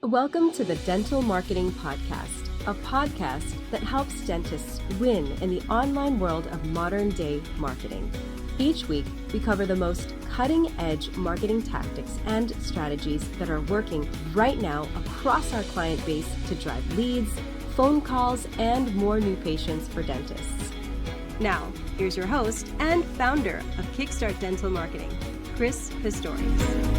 Welcome to the Dental Marketing Podcast, a podcast that helps dentists win in the online world of modern-day marketing. Each week, we cover the most cutting-edge marketing tactics and strategies that are working right now across our client base to drive leads, phone calls, and more new patients for dentists. Now, here's your host and founder of Kickstart Dental Marketing, Chris Pistorius.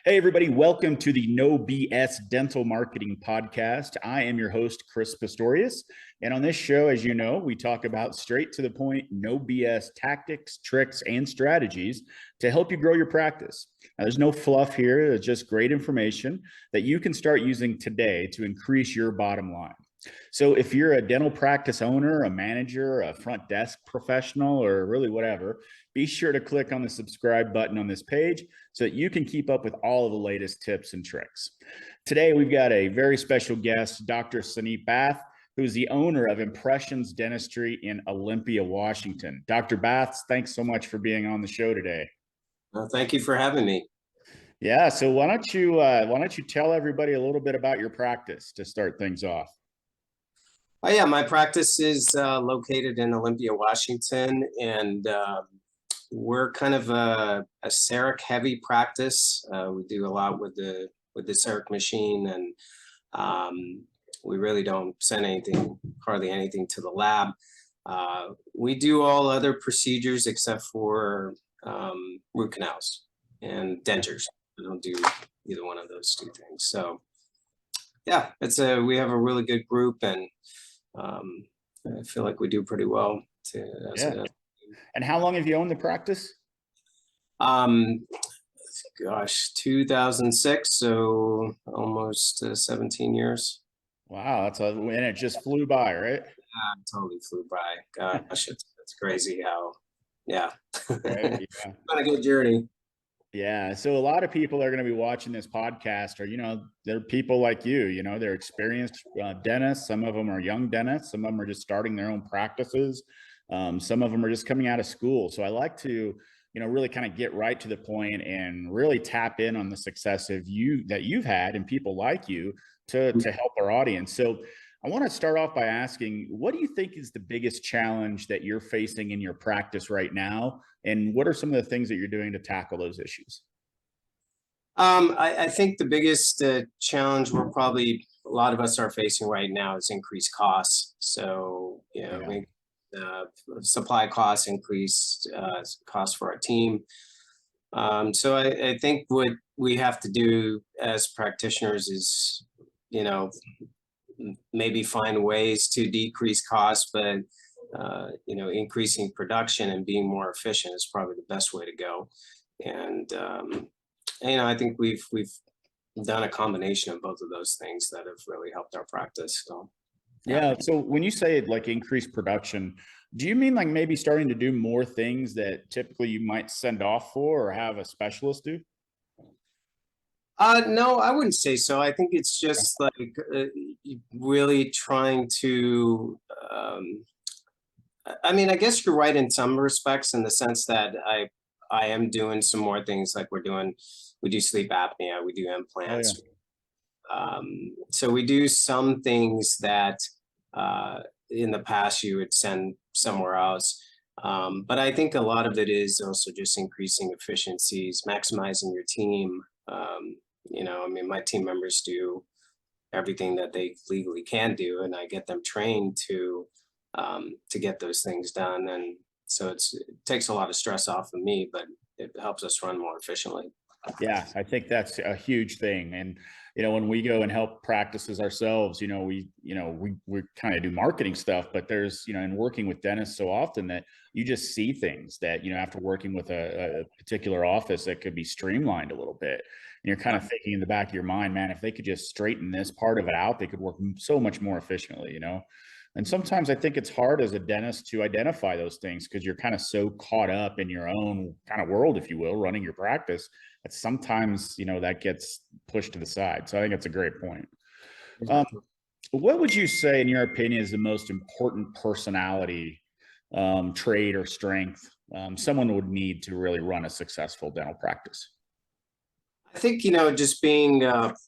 Hey, everybody. Welcome to the No BS Dental Marketing Podcast. I am your host, Chris Pistorius. And on this show, as you know, we talk about straight to the point, no BS tactics, tricks, and strategies to help you grow your practice. Now, there's no fluff here. It's just great information that you can start using today to increase your bottom line. So if you're a dental practice owner, a manager, a front desk professional, or really whatever, be sure to click on the subscribe button on this page so that you can keep up with all of the latest tips and tricks. Today, we've got a very special guest, Dr. Suneet Bath, who is the owner of Impressions Dentistry in Olympia, Washington. Dr. Bath, thanks so much for being on the show today. Well, thank you for having me. Yeah, so why don't you tell everybody a little bit about your practice to start things off? Oh yeah, my practice is located in Olympia, Washington, and we're kind of a CEREC heavy practice. We do a lot with the CEREC machine, and we really don't send hardly anything to the lab. We do all other procedures except for root canals and dentures. We don't do either one of those two things. So yeah, we have a really good group, and I feel like we do pretty well. And how long have you owned the practice? Gosh, 2006, so almost 17 years. Wow, and it just flew by, right? Yeah, it totally flew by. Gosh, it's crazy how, yeah. Right, yeah. Been a good journey. Yeah. So a lot of people are going to be watching this podcast, or, they're people like you, they're experienced dentists. Some of them are young dentists. Some of them are just starting their own practices. Some of them are just coming out of school. So I like to, really kind of get right to the point and really tap in on the success that you've had and people like you to help our audience. So I want to start off by asking, what do you think is the biggest challenge that you're facing in your practice right now? And what are some of the things that you're doing to tackle those issues? I think the biggest challenge a lot of us are facing right now is increased costs. So, supply costs, increased costs for our team. So I think what we have to do as practitioners is, maybe find ways to decrease costs, but increasing production and being more efficient is probably the best way to go. And I think we've done a combination of both of those things that have really helped our practice. So yeah. So when you say like increased production, do you mean like maybe starting to do more things that typically you might send off for or have a specialist do? No, I wouldn't say so. I think it's just like really trying to, I guess you're right in some respects, in the sense that I am doing some more things, like we do sleep apnea, we do implants. Oh, yeah. So we do some things that in the past you would send somewhere else. But I think a lot of it is also just increasing efficiencies, maximizing your team. My team members do everything that they legally can do, and I get them trained to get those things done. And so it takes a lot of stress off of me, but it helps us run more efficiently. Yeah, I think that's a huge thing. And, when we go and help practices ourselves, we kind of do marketing stuff, but there's, in working with dentists so often that you just see things that, after working with a particular office that could be streamlined a little bit. And you're kind of thinking in the back of your mind, man, if they could just straighten this part of it out, they could work so much more efficiently, And sometimes I think it's hard as a dentist to identify those things because you're kind of so caught up in your own kind of world, if you will, running your practice, that sometimes, that gets pushed to the side. So I think that's a great point. What would you say, in your opinion, is the most important personality trait or strength someone would need to really run a successful dental practice? I think, just being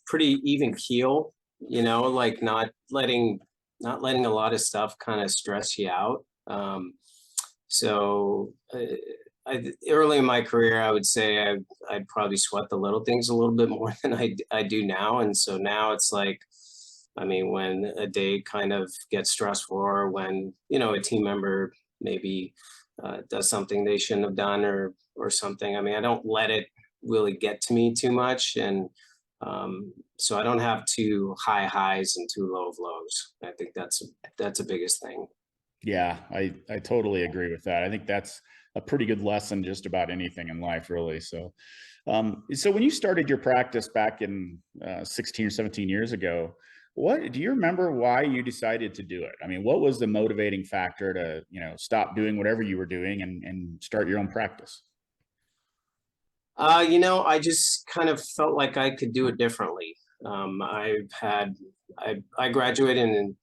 pretty even keel, like not letting a lot of stuff kind of stress you out. So early in my career, I would say I'd probably sweat the little things a little bit more than I do now. And so now it's like, I mean, when a day kind of gets stressful, or when, a team member maybe does something they shouldn't have done, or something. I mean, I don't let it really get to me too much. And so I don't have too high highs and too low of lows. I think that's the biggest thing. Yeah, I totally agree with that. I think that's a pretty good lesson just about anything in life, really. So, so when you started your practice back in 16 or 17 years ago, what do you remember why you decided to do it? I mean, what was the motivating factor to, stop doing whatever you were doing and start your own practice? I just kind of felt like I could do it differently. I graduated in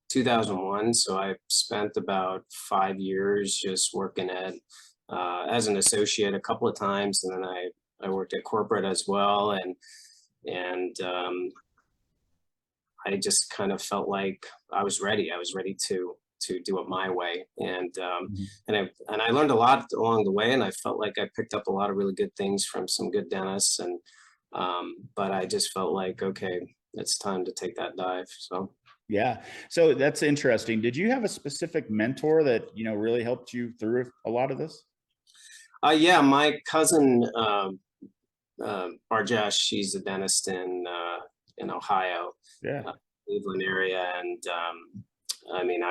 2001, so I spent about 5 years just working as an associate a couple of times, and then I worked at corporate as well, and I just kind of felt like I was ready. I was ready to do it my way, Mhm. and I learned a lot along the way, and I felt like I picked up a lot of really good things from some good dentists, and but I just felt like, okay, it's time to take that dive. So Yeah. So that's interesting. Did you have a specific mentor that, really helped you through a lot of this? yeah, my cousin Barjesh, she's a dentist in Ohio, Yeah. Cleveland area, and I mean,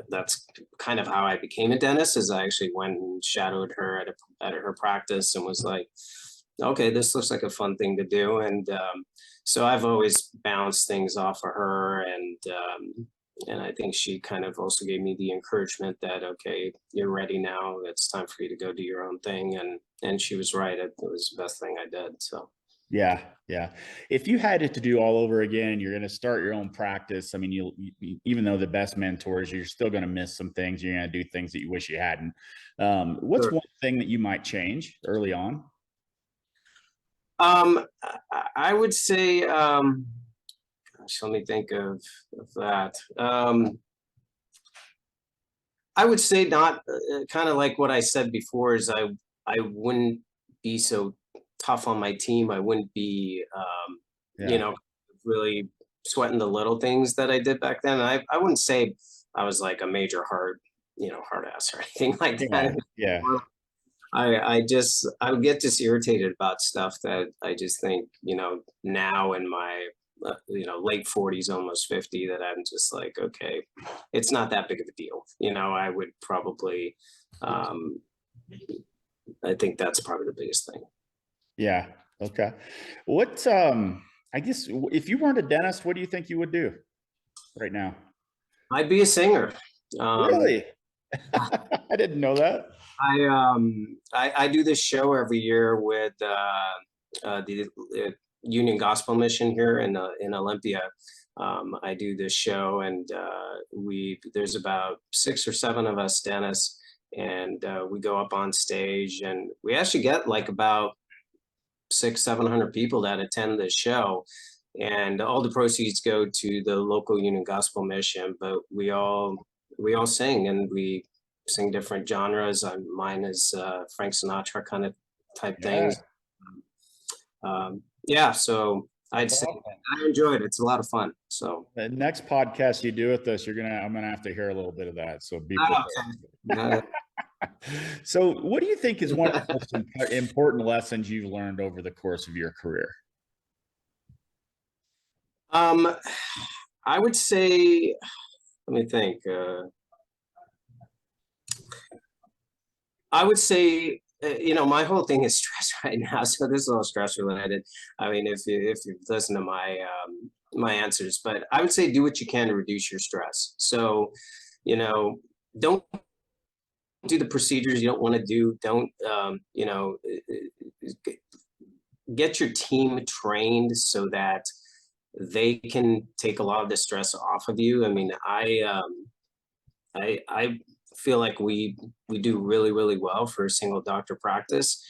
that's kind of how I became a dentist. Is I actually went and shadowed her at her practice, and was like, okay, this looks like a fun thing to do. And so I've always bounced things off of her, and I think she kind of also gave me the encouragement that, okay, you're ready now. It's time for you to go do your own thing. And she was right. It was the best thing I did. So. Yeah, yeah. If you had it to do all over again, you're going to start your own practice. I mean, even though the best mentors, you're still going to miss some things. You're going to do things that you wish you hadn't. What's Sure. one thing that you might change early on? I would say, gosh, let me think of that. I would say not, kind of like what I said before, is I wouldn't be so tough on my team. I wouldn't be, Yeah. really sweating the little things that I did back then. I wouldn't say I was like a major hard ass or anything like Yeah. that. Yeah. I would get just irritated about stuff that I just think, now in my, late 40s, almost 50, that I'm just like, okay, it's not that big of a deal. I would probably, I think that's probably the biggest thing. Yeah. Okay. What, I guess if you weren't a dentist, what do you think you would do right now? I'd be a singer. Um, Really? I didn't know that. I do this show every year with the Union Gospel Mission here in Olympia. I do this show, and there's about 6 or 7 of us dentists, and we go up on stage, and we actually get like about 600-700 people that attend this show, and all the proceeds go to the local Union Gospel Mission. But we all sing, and we sing different genres. Mine is Frank Sinatra kind of type Yeah. things. Yeah, so I'd say I enjoy it. It's a lot of fun. So The next podcast you do with us, I'm gonna have to hear a little bit of that. So be okay. prepared. So, what do you think is one of the most important lessons you've learned over the course of your career? I would say, let me think. I would say, my whole thing is stress right now, so this is all stress related. I mean, if you listen to my answers, but I would say do what you can to reduce your stress. So, don't do the procedures you don't want to do. Don't, get your team trained so that they can take a lot of the stress off of you. I mean, I feel like we do really, really well for a single doctor practice.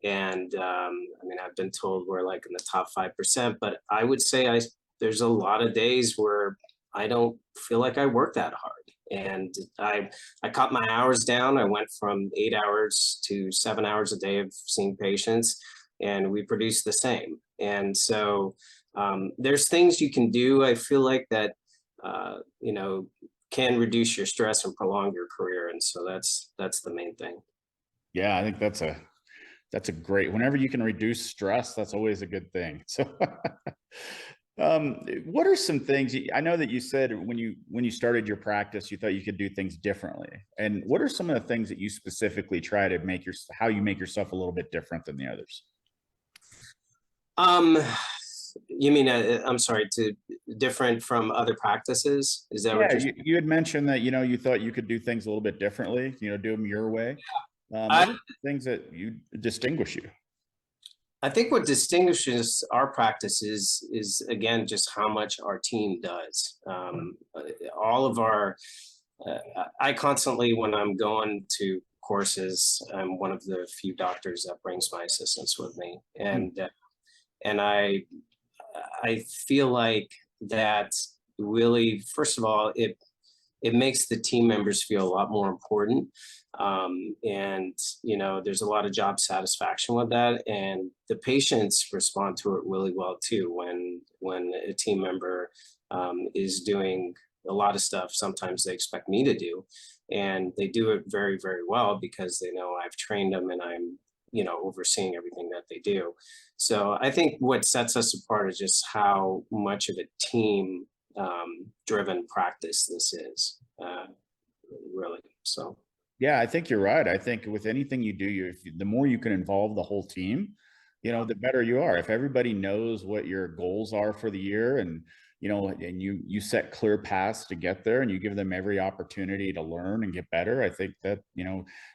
And I mean, I've been told we're like in the top 5%, but I would say there's a lot of days where I don't feel like I work that hard. And I cut my hours down. I went from 8 hours to 7 hours a day of seeing patients, and we produce the same. And so there's things you can do, I feel like, that you know, can reduce your stress and prolong your career. And so that's the main thing. Yeah, I think that's a great, whenever you can reduce stress, that's always a good thing. So what are some things I know that you said when you started your practice, you thought you could do things differently. And what are some of the things that you specifically try to make how you make yourself a little bit different than the others? You mean, I'm sorry, to different from other practices? Is that what you're saying? You had mentioned that, you thought you could do things a little bit differently, do them your way. What are things that you distinguish you? I think what distinguishes our practice is again, just how much our team does. All of our, I constantly, when I'm going to courses, I'm one of the few doctors that brings my assistants with me. And I feel like that really, first of all, it makes the team members feel a lot more important. And, there's a lot of job satisfaction with that. And the patients respond to it really well too. When a team member is doing a lot of stuff, sometimes they expect me to do, and they do it very, very well because they know I've trained them and I'm, overseeing everything that they do. So I think what sets us apart is just how much of a team driven practice this is, really. So yeah, I think you're right. I think with anything you do, the more you can involve the whole team, the better you are. If everybody knows what your goals are for the year, and and you set clear paths to get there, and you give them every opportunity to learn and get better, I think that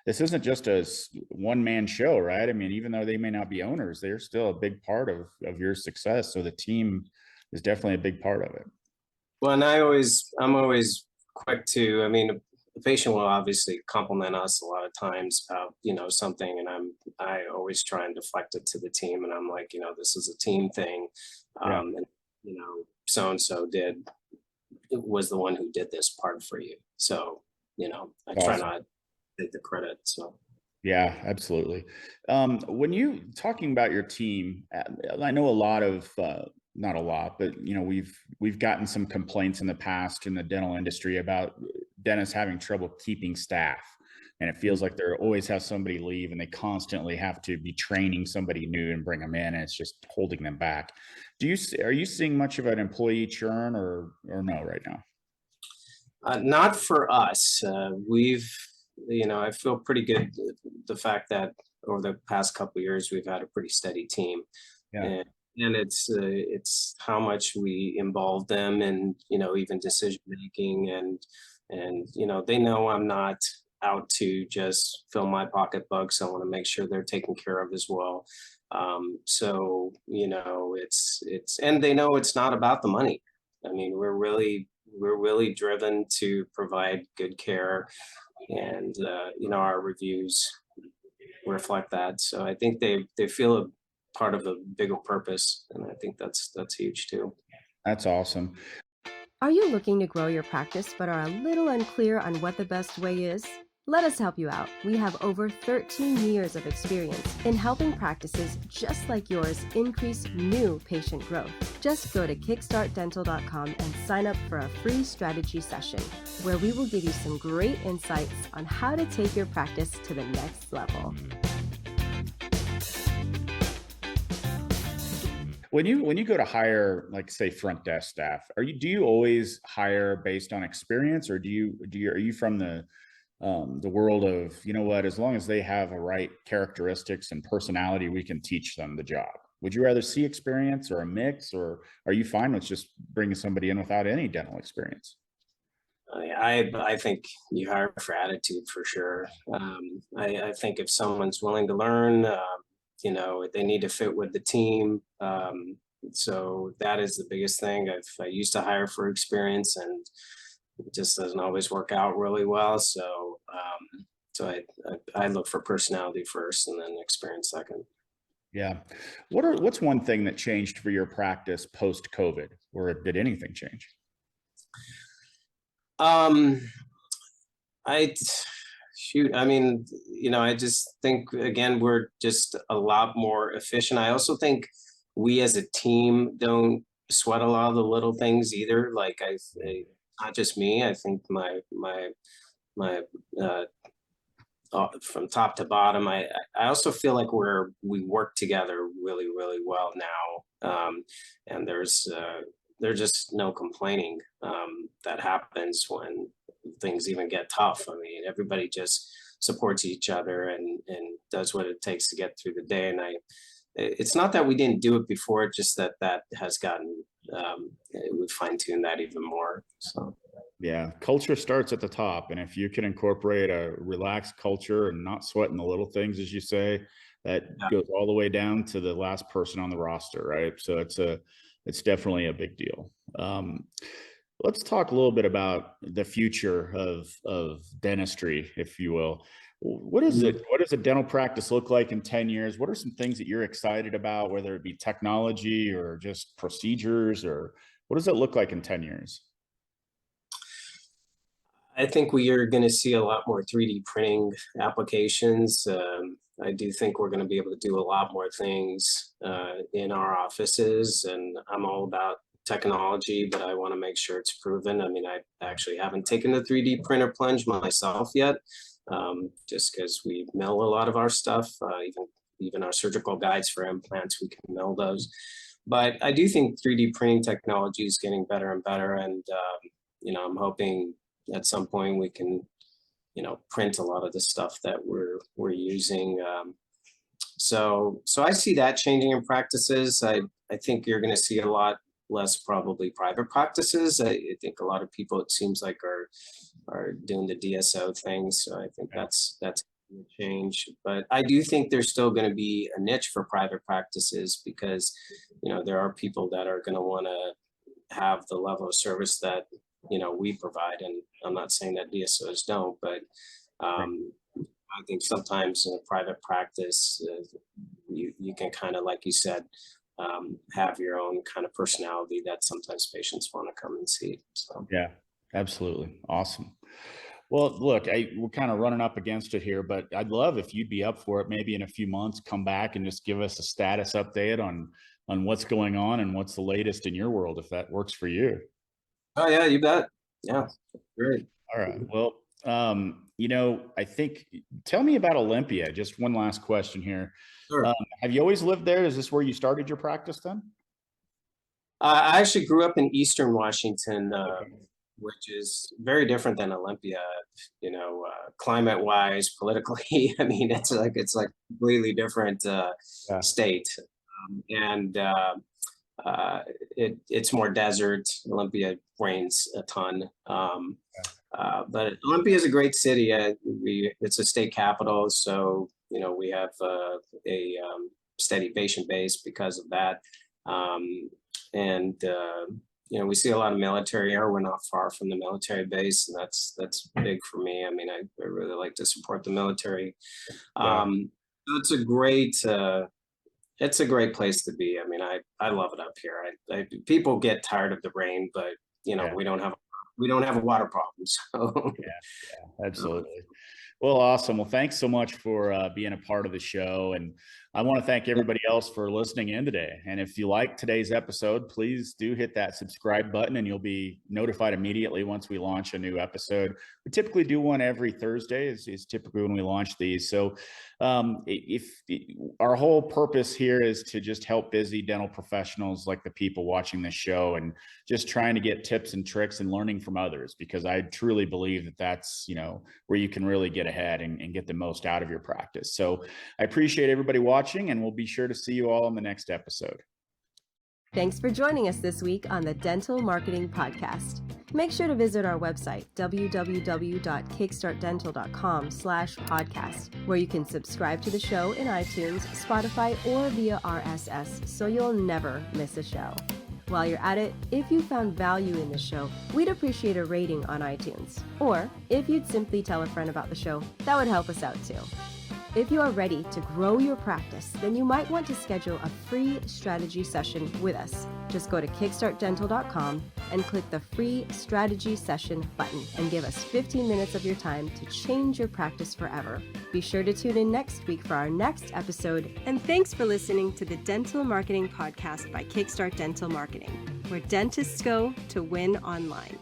this isn't just a one-man show, right? I mean, even though they may not be owners, they're still a big part of your success. So the team is definitely a big part of it. Well, and I'm always quick to, I mean, the patient will obviously compliment us a lot of times about, something, and I always try and deflect it to the team, and I'm like, this is a team thing. And so-and-so was the one who did this part for you. So, I try not to take the credit. So yeah, absolutely. When you talking about your team, I know a lot of not a lot, but we've gotten some complaints in the past in the dental industry about dentists having trouble keeping staff, and it feels like there always has somebody leave, and they constantly have to be training somebody new and bring them in, and it's just holding them back. Are you seeing much of an employee churn or no right now? Not for us. I feel pretty good the fact that over the past couple of years we've had a pretty steady team. Yeah. And it's how much we involve them in, even decision making, and they know I'm not out to just fill my pocketbooks. I want to make sure they're taken care of as well. So it's and they know it's not about the money. I mean, we're really driven to provide good care, and our reviews reflect that. So I think they feel a part of a bigger purpose, and I think that's huge too. That's awesome. Are you looking to grow your practice but are a little unclear on what the best way is? Let us help you out. We have over 13 years of experience in helping practices just like yours increase new patient growth. Just go to kickstartdental.com and sign up for a free strategy session where we will give you some great insights on how to take your practice to the next level. When you go to hire, like say front desk staff, do you always hire based on experience, or are you from the world of, as long as they have a right characteristics and personality, we can teach them the job? Would you rather see experience or a mix, or are you fine with just bringing somebody in without any dental experience? I think you hire for attitude for sure. I think if someone's willing to learn, they need to fit with the team. So that is the biggest thing. I used to hire for experience, and it just doesn't always work out really well. So So I look for personality first and then experience second. Yeah. What's one thing that changed for your practice post-COVID, or did anything change? I shoot, I mean, I just think, again, we're just a lot more efficient. I also think we as a team don't sweat a lot of the little things either. Like not just me, I think my from top to bottom, I also feel like we work together really, really well now. And there's just no complaining that happens when things even get tough. I mean, everybody just supports each other and does what it takes to get through the day. And it's not that we didn't do it before, just that has gotten, we've fine-tuned that even more. So. Yeah, culture starts at the top. And if you can incorporate a relaxed culture and not sweating the little things, as you say, that goes all the way down to the last person on the roster, right? So it's definitely a big deal. Let's talk a little bit about the future of dentistry, if you will. What is it? What does a dental practice look like in 10 years? What are some things that you're excited about, whether it be technology or just procedures, or what does it look like in 10 years? I think we are going to see a lot more 3D printing applications. I do think we're going to be able to do a lot more things in our offices, and I'm all about technology, but I want to make sure it's proven. I mean, I actually haven't taken the 3D printer plunge myself yet, just because we mill a lot of our stuff, even our surgical guides for implants, we can mill those. But I do think 3D printing technology is getting better and better, and I'm hoping at some point we can, print a lot of the stuff that we're using. So I see that changing in practices. I think you're going to see a lot less probably private practices. I think a lot of people, it seems like, are doing the DSO thing. So I think that's going to change. But I do think there's still going to be a niche for private practices because, there are people that are going to want to have the level of service that we provide. And I'm not saying that DSOs don't, but I think sometimes in a private practice, you can kind of, like you said, have your own kind of personality that sometimes patients want to come and see. So yeah, absolutely. Awesome. Well, look, we're kind of running up against it here, but I'd love if you'd be up for it. Maybe in a few months, come back and just give us a status update on what's going on and what's the latest in your world, if that works for you. Oh yeah, you bet. Yeah, great. All right. Well, I think, tell me about Olympia. Just one last question here. Sure. Have you always lived there? Is this where you started your practice then? I actually grew up in Eastern Washington, which is very different than Olympia, climate wise, politically. I mean, it's like completely different state. And it's more desert. Olympia rains a ton. But Olympia is a great city. It's a state capital. So, we have a steady patient base because of that. We see a lot of military here. We're not far from the military base, and that's big for me. I mean, I really like to support the military. It's a great place to be. I mean, I love it up here. People get tired of the rain, but we don't have a water problem. So yeah, absolutely. Well, awesome. Well, thanks so much for being a part of the show. And I want to thank everybody else for listening in today. And if you like today's episode, please do hit that subscribe button and you'll be notified immediately once we launch a new episode. We typically do one every Thursday is typically when we launch these. So our whole purpose here is to just help busy dental professionals like the people watching this show and just trying to get tips and tricks and learning from others, because I truly believe that that's, where you can really get ahead and get the most out of your practice. So I appreciate everybody watching, and we'll be sure to see you all on the next episode. Thanks for joining us this week on the Dental Marketing Podcast. Make sure to visit our website, www.kickstartdental.com/podcast, where you can subscribe to the show in iTunes, Spotify, or via RSS, so you'll never miss a show. While you're at it, if you found value in the show, we'd appreciate a rating on iTunes. Or if you'd simply tell a friend about the show, that would help us out too. If you are ready to grow your practice, then you might want to schedule a free strategy session with us. Just go to kickstartdental.com and click the free strategy session button and give us 15 minutes of your time to change your practice forever. Be sure to tune in next week for our next episode. And thanks for listening to the Dental Marketing Podcast by Kickstart Dental Marketing, where dentists go to win online.